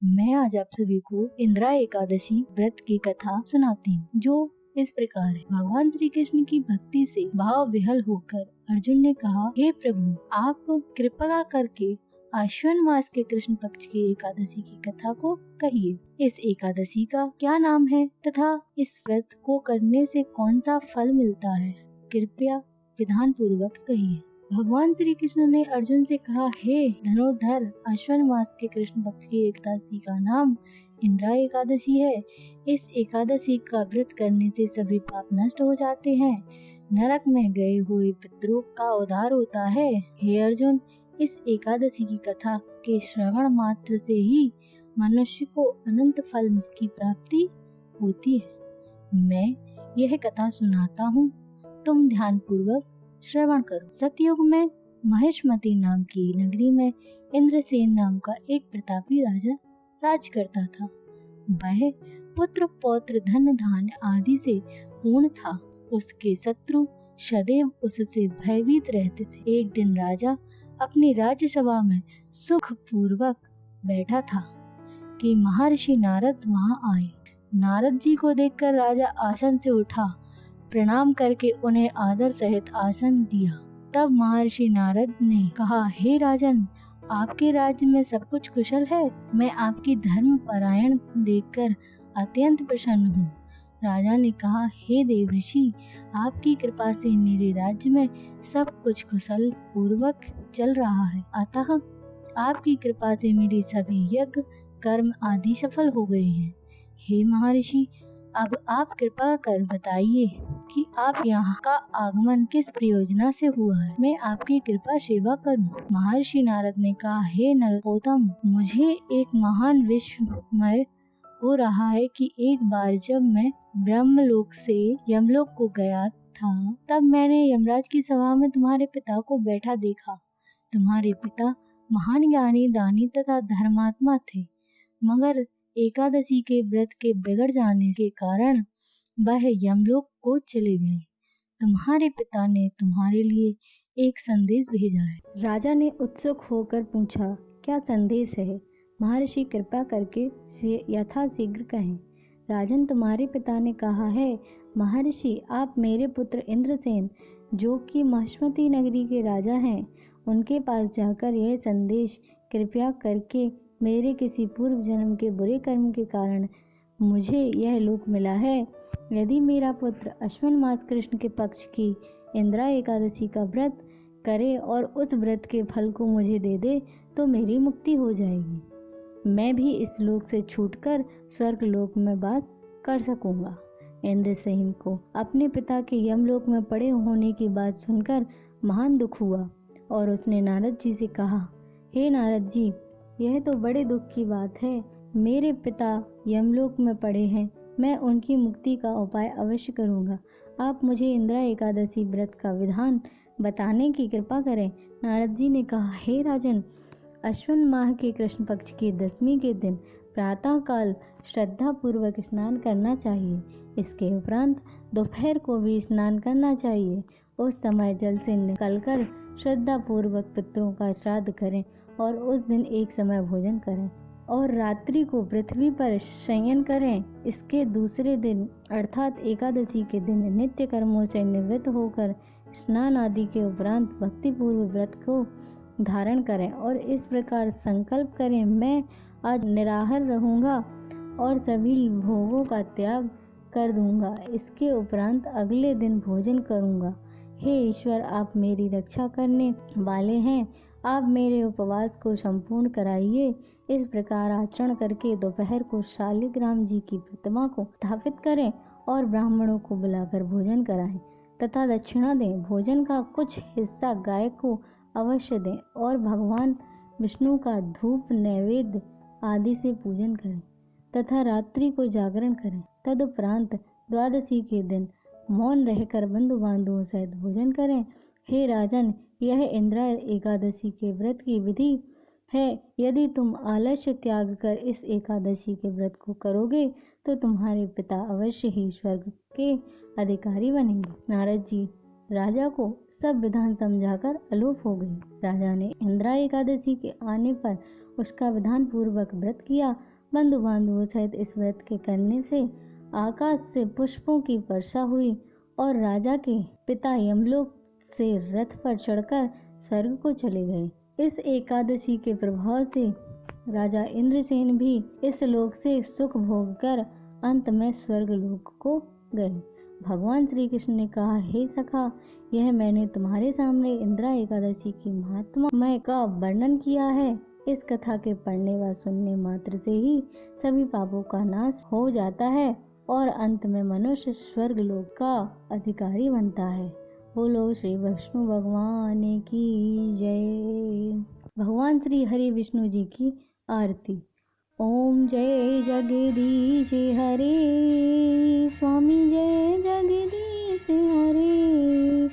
मैं आज आप सभी को इंदिरा एकादशी व्रत की कथा सुनाती हूँ, जो इस प्रकार है। भगवान श्री कृष्ण की भक्ति से भाव विहल होकर अर्जुन ने कहा, हे प्रभु, आप कृपा करके आश्विन मास के कृष्ण पक्ष की एकादशी की कथा को कहिए। इस एकादशी का क्या नाम है तथा इस व्रत को करने से कौन सा फल मिलता है, कृपया विधान पूर्वक कहिए। भगवान श्री कृष्ण ने अर्जुन से कहा, हे धनुर्धर, आश्विन मास के कृष्ण पक्ष की एकादशी का नाम इंदिरा एकादशी है। इस एकादशी का व्रत करने से सभी पाप नष्ट हो जाते हैं, नरक में गए हुए पितरों का उद्धार होता है। हे अर्जुन, इस एकादशी की कथा के श्रवण मात्र से ही मनुष्य को अनंत फल की प्राप्ति होती है। मैं यह कथा सुनाता हूँ, तुम ध्यान पूर्वक श्रवण करो। सतयुग में महेशमती नाम की नगरी में इंद्रसेन नाम का एक प्रतापी राजा राज करता था। वह पुत्र पौत्र धन धान्य आदि से पूर्ण था। उसके शत्रु सदैव उससे भयभीत रहते थे। एक दिन राजा अपनी राज्यसभा में सुख पूर्वक बैठा था कि महर्षि नारद वहां आए। नारद जी को देखकर राजा आसन से उठा, प्रणाम करके उन्हें आदर सहित आसन दिया। तब महर्षि नारद ने कहा, हे राजन, आपके राज्य में सब कुछ कुशल है? मैं आपकी धर्म परायण देखकर अत्यंत प्रसन्न हूँ। राजा ने कहा, हे देवर्षि, आपकी कृपा से मेरे राज्य में सब कुछ कुशल पूर्वक चल रहा है, अतः आपकी कृपा से मेरी सभी यज्ञ कर्म आदि सफल हो गए हैं। हे महर्षि, अब आप कृपा कर बताइए कि आप यहाँ का आगमन किस प्रयोजना से हुआ है, मैं आपकी कृपा सेवा करूं। महर्षि नारद ने कहा, हे नरोत्तम, मुझे एक महान विस्मय हो रहा है कि एक बार जब मैं ब्रह्मलोक से यमलोक को गया था, तब मैंने यमराज की सभा में तुम्हारे पिता को बैठा देखा। तुम्हारे पिता महान ज्ञानी, दानी तथा धर्मात्मा थे, मगर एकादशी के व्रत के बिगड़ जाने के कारण वह यमलोक को चले गए। तुम्हारे पिता ने तुम्हारे लिए एक संदेश भेजा है। राजा ने उत्सुक होकर पूछा, क्या संदेश है? महर्षि कृपा करके यथाशीघ्र कहें। राजन, तुम्हारे पिता ने कहा है, महर्षि, आप मेरे पुत्र इंद्रसेन, जो कि महेशमती नगरी के राजा हैं, उनके पास जाकर यह संदेश कृपया करके मेरे किसी पूर्व जन्म के बुरे कर्म के कारण मुझे यह लोक मिला है। यदि मेरा पुत्र आश्विन मास कृष्ण के पक्ष की इंदिरा एकादशी का व्रत करे और उस व्रत के फल को मुझे दे दे तो मेरी मुक्ति हो जाएगी। मैं भी इस लोक से छूटकर स्वर्ग लोक में वास कर सकूंगा। इंद्रसेन को अपने पिता के यमलोक में पड़े होने की बात सुनकर महान दुख हुआ और उसने नारद जी से कहा, हे नारद जी, यह तो बड़े दुख की बात है। मेरे पिता यमलोक में पड़े हैं, मैं उनकी मुक्ति का उपाय अवश्य करूंगा। आप मुझे इंदिरा एकादशी व्रत का विधान बताने की कृपा करें। नारद जी ने कहा, हे राजन, अश्विन माह के कृष्ण पक्ष की दशमी के दिन प्रातः काल श्रद्धा पूर्वक स्नान करना चाहिए। इसके उपरांत दोपहर को भी स्नान करना चाहिए। उस समय जल से निकलकर श्रद्धा पूर्वक पितरों का श्राद्ध करें और उस दिन एक समय भोजन करें और रात्रि को पृथ्वी पर शयन करें। इसके दूसरे दिन अर्थात एकादशी के दिन नित्य कर्मों से निवृत्त होकर स्नान आदि के उपरांत भक्ति पूर्व व्रत को धारण करें और इस प्रकार संकल्प करें, मैं आज निराहार रहूंगा और सभी भोगों का त्याग कर दूंगा। इसके उपरांत अगले दिन भोजन करूंगा। हे ईश्वर, आप मेरी रक्षा करने वाले हैं, आप मेरे उपवास को संपूर्ण कराइए। इस प्रकार आचरण करके दोपहर को शालिग्राम जी की प्रतिमा को स्थापित करें और ब्राह्मणों को बुलाकर भोजन कराएं तथा दक्षिणा दें। भोजन का कुछ हिस्सा गाय को अवश्य दें और भगवान विष्णु का धूप नैवेद्य आदि से पूजन करें तथा रात्रि को जागरण करें। तदुपरांत द्वादशी के दिन मौन रहकर बंधु बांधवों सहित भोजन करें। हे राजन, यह इंदिरा एकादशी के व्रत की विधि है। यदि तुम आलस्य त्याग कर इस एकादशी के व्रत को करोगे तो तुम्हारे पिता अवश्य ही स्वर्ग के अधिकारी बनेंगे। नारद जी राजा को सब विधान समझाकर अलोप हो गए। राजा ने इंदिरा एकादशी के आने पर उसका विधान पूर्वक व्रत किया। बंधु बांधुओं सहित इस व्रत के करने से आकाश से पुष्पों की वर्षा हुई और राजा के पिता यमलोक से रथ पर चढ़कर स्वर्ग को चले गए। इस एकादशी के प्रभाव से राजा इंद्रसेन भी इस लोक से सुख भोग कर अंत में स्वर्ग लोक को गए। भगवान श्री कृष्ण ने कहा, हे सखा, यह मैंने तुम्हारे सामने इंदिरा एकादशी की महात्मा का वर्णन किया है। इस कथा के पढ़ने व सुनने मात्र से ही सभी पापों का नाश हो जाता है और अंत में मनुष्य स्वर्ग लोक का अधिकारी बनता है। बोलो श्री विष्णु भगवान की जय। भगवान श्री हरि विष्णु जी की आरती। ओम जय जगदीश हरे, स्वामी जय जगदीश हरे।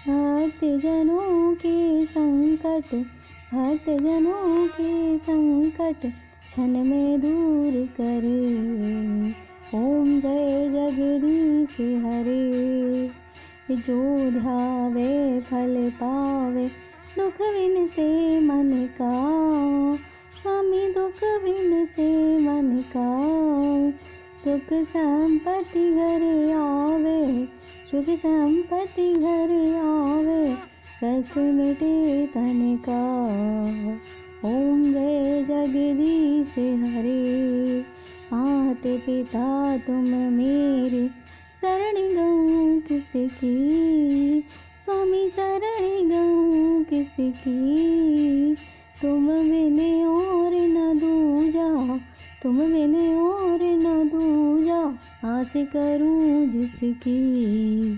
भक्त जनों के संकट, भक्त जनों के संकट क्षण में दूर करे। ओम जय जगदीश हरे। जो ध्यावे फल पावे, दुख विन से मन का। स्वामी दुख विन से मन का। सुख संपत्ति घर आवे, सुख संपत्ति घर आवे। कष्ट मिटे तन का। ओम जय जगदीश हरे। माते पिता तुम मेरे, शरण गऊँ किसकी। स्वामी शरण गऊँ किसकी। तुम बिन और न दूजा, तुम बिन और न दूजा। आस करूँ जिसकी।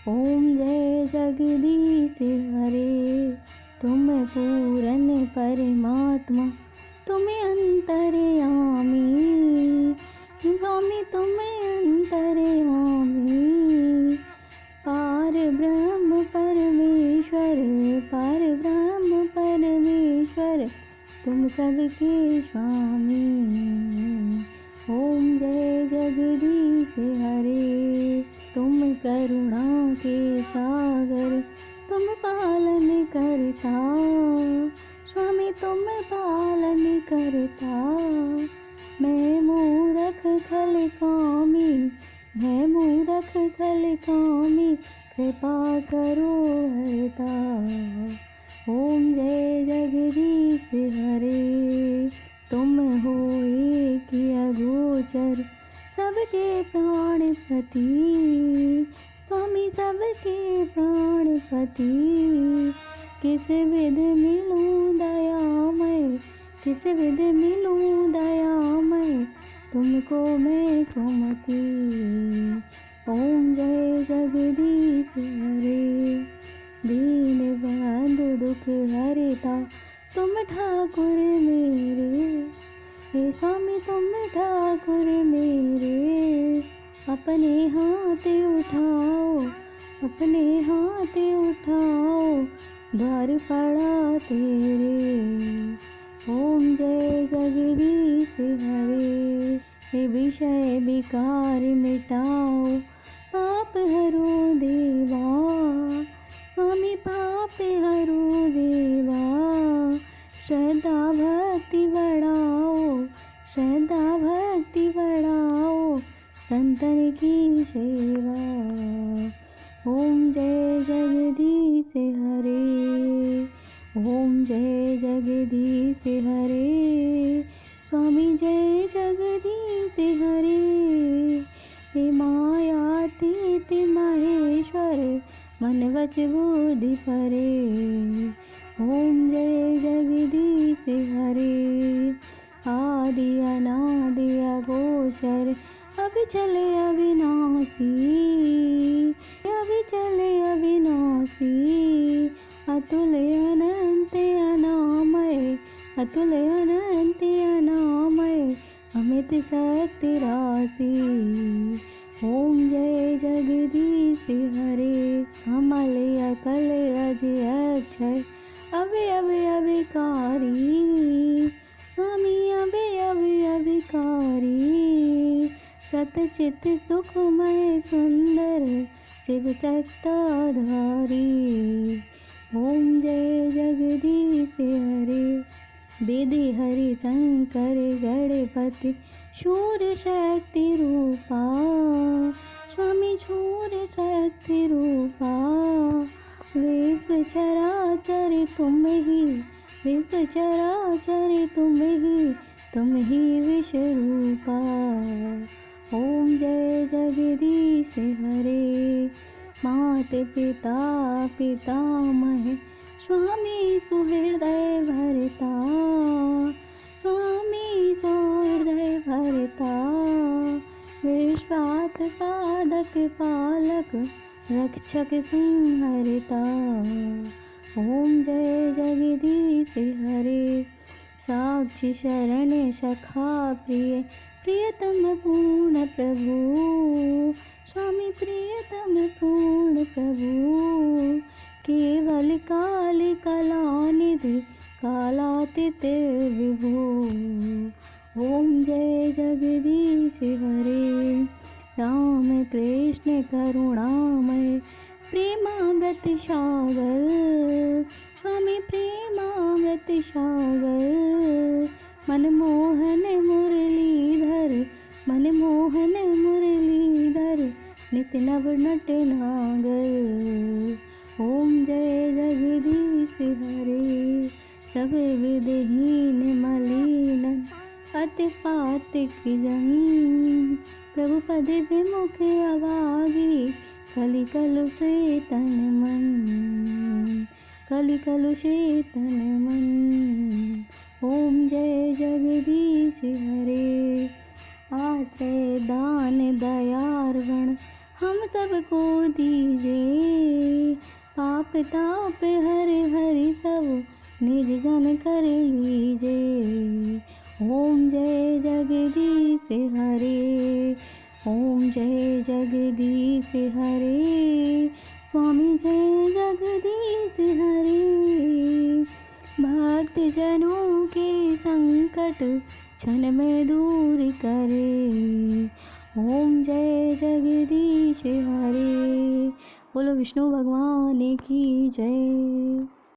ओम जय जगदीश हरे। तुम पूरन परमात्मा, तुम अंतर्यामी। स्वामी तुम अंतर्यामी। पार ब्रह्म परमेश्वर, पार ब्रह्म परमेश्वर, तुम सबके स्वामी। ओम जय जगदीश हरे। तुम करुणा के सागर, तुम पालन करता। स्वामी तुम पालन करता। मैं मूरख खल कामी, मैं मूरख खल कामी, कृपा करो हरता। ओम जय जगदीश हरे। तुम हो एक अगोचर, सबके प्राणपति। स्वामी सबके प्राणपति। किस विध मिलूं दयामय, किस विध मिलूं दयामय, तुमको मैं सुमति। ओम जय जगदीश हरे। दीन बंधु दुख हरता, तुम ठाकुर मेरे। हे स्वामी तुम ठाकुर मेरे। अपने हाथ उठाओ, अपने हाथ उठाओ, द्वार पड़ा तेरे। ओम जय जगदीश हरे। हे विषय विकार मिटाओ, पाप हरो देवा। स्वामी पाप हरो देवा। श्रद्धा भक्ति बढ़ाओ, श्रद्धा भक्ति बढ़ाओ, संतन की सेवा। ओम जय जगदीश हरे। ओम जय जगदीश हरे। स्वामी जय जगदीश हरे। हे मायातीत महेश्वर, मन वच बुद्धि परे। ओम जय जगदीश हरे। आदि अनादि अगोचर, अविचल अविनाशी, अविचल अविनाशी। अतुल अनंत अनामय, अतुल अनंत अनामय, अमित शक्ति राशि। ओम जय जगदीश हरे। अमल अकल अज अक्षय, अवयव अविकारी। स्वामी अवयव अविकारी। सतचित सुखमय सुंदर, शिव सत्ताधारी। ओम जय जगदीश हरे। वेदे हरि शंकर गणपति शूर शक्ति रूपा, स्वामी शूर शक्ति रूपा। विश्व चराचर तुम ही, विश्व चराचर तुम ही विश्व रूपा। ओम जय जगदीश हरे, मात पिता पितामह, स्वामी सुहृदय भरता, स्वामी सुहृदय भरता। विश्वात साधक पालक, रक्षक संहरता। ओम जय जगदीश हरे, साक्षी शरण सखा प्रिय, प्रियतम पूर्ण प्रभु, स्वामी प्रियतम पूर्ण प्रभु। केवल काल कलानिधि, कालातीत विभु। ओम जय जगदीश हरे, राम कृष्ण करुणामय, प्रेमामृत सागर, स्वामी प्रेमामृत सागर। मनमोहन मुरलीधर, मनमोहन मुरलीधर, नित नव नट नागर। ओम जय जगदीश हरे, सब विधहीन मलिन, अति पातिक जन, प्रभु पद विमुख अभागी, कलि कलुषे तन मन, कलि कलुषे तन मन। ओम जय जगदीश हरे, आश्रय दान दयार्पण हम सबको दीजिए, पाप ताप हरि हरि सब निज जन कर लीजिए। ओम जय जगदीश हरे, ओम जय जगदीश हरे, स्वामी जय जगदीश हरे। भक्त जनों के संकट क्षण में दूर करे। ओम जय जगदीश हरे। बोलो विष्णु भगवान की जय।